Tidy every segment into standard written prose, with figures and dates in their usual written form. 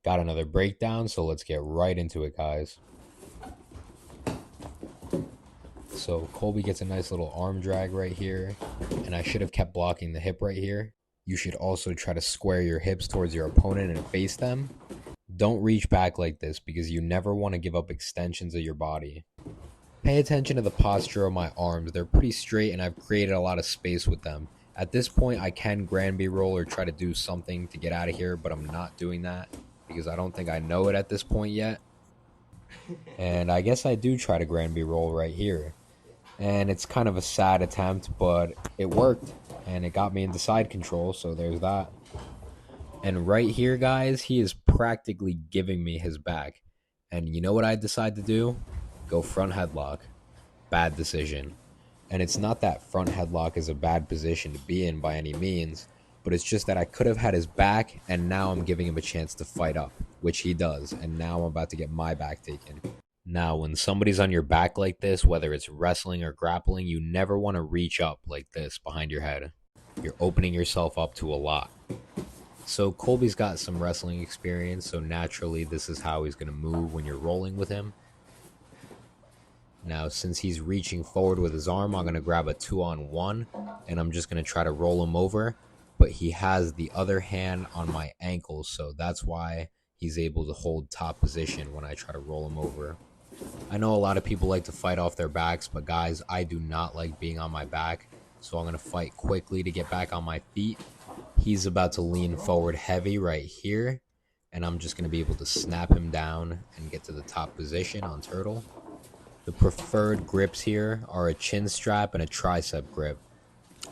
Got another breakdown, so let's get right into it, guys. So Colby gets a nice little arm drag right here, and I should have kept blocking the hip right here. You should also try to square your hips towards your opponent and face them. Don't reach back like this because you never want to give up extensions of your body. Pay attention to the posture of my arms. They're pretty straight and I've created a lot of space with them. At this point, I can Granby roll or try to do something to get out of here, but I'm not doing that because I don't think I know it at this point yet. And I guess I do try to Granby roll right here. And it's kind of a sad attempt, but it worked and it got me into side control, so there's that. And right here, guys, he is practically giving me his back. And you know what I decide to do? Go front headlock. Bad decision. And it's not that front headlock is a bad position to be in by any means, but it's just that I could have had his back, and now I'm giving him a chance to fight up, which he does, and now I'm about to get my back taken. Now, when somebody's on your back like this, whether it's wrestling or grappling, you never want to reach up like this behind your head. You're opening yourself up to a lot. So Colby's got some wrestling experience, so naturally this is how he's going to move when you're rolling with him. Now, since he's reaching forward with his arm, I'm going to grab a 2-on-1, and I'm just going to try to roll him over. But he has the other hand on my ankles, so that's why he's able to hold top position when I try to roll him over. I know a lot of people like to fight off their backs, but guys, I do not like being on my back, so I'm going to fight quickly to get back on my feet. He's about to lean forward heavy right here, and I'm just going to be able to snap him down and get to the top position on turtle. The preferred grips here are a chin strap and a tricep grip.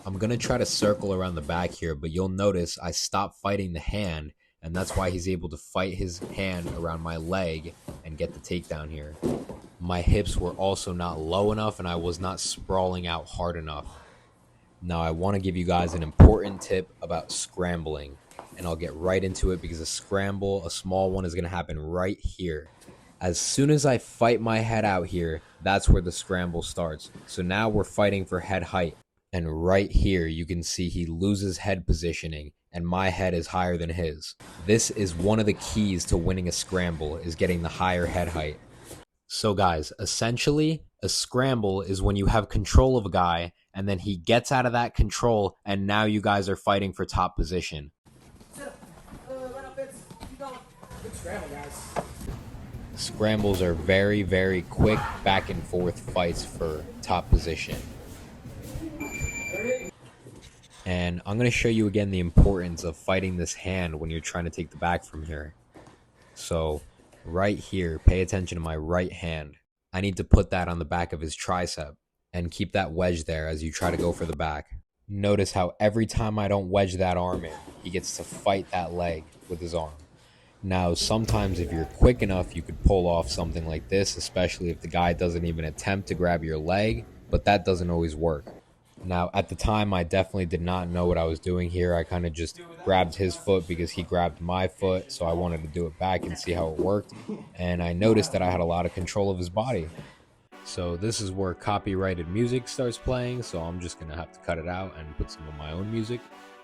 I'm going to try to circle around the back here, but you'll notice I stopped fighting the hand, and that's why he's able to fight his hand around my leg and get the takedown here. My hips were also not low enough, and I was not sprawling out hard enough. Now I want to give you guys an important tip about scrambling, and I'll get right into it because a scramble, a small one, is going to happen right here. As soon as I fight my head out here, that's where the scramble starts. So now we're fighting for head height. And right here, you can see he loses head positioning, and my head is higher than his. This is one of the keys to winning a scramble, is getting the higher head height. So guys, essentially, a scramble is when you have control of a guy, and then he gets out of that control, and now you guys are fighting for top position. Scramble, guys. Scrambles are very, very quick back and forth fights for top position. And I'm going to show you again the importance of fighting this hand when you're trying to take the back from here. So right here, pay attention to my right hand. I need to put that on the back of his tricep and keep that wedge there as you try to go for the back. Notice how every time I don't wedge that arm in, he gets to fight that leg with his arm. Now, sometimes if you're quick enough, you could pull off something like this, especially if the guy doesn't even attempt to grab your leg, but that doesn't always work. Now, at the time, I definitely did not know what I was doing here. I kind of just grabbed his foot because he grabbed my foot, so I wanted to do it back and see how it worked. And I noticed that I had a lot of control of his body. So this is where copyrighted music starts playing, so I'm just going to have to cut it out and put some of my own music.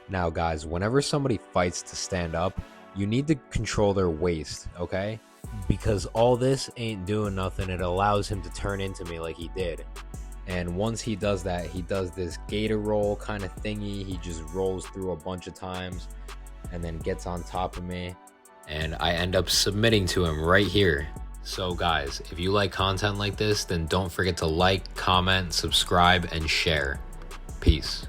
Now, guys, whenever somebody fights to stand up, you need to control their waist, okay? Because all this ain't doing nothing. It allows him to turn into me like he did. And once he does that, he does this gator roll kind of thingy. He just rolls through a bunch of times and then gets on top of me. And I end up submitting to him right here. So guys, if you like content like this, then don't forget to like, comment, subscribe, and share. Peace.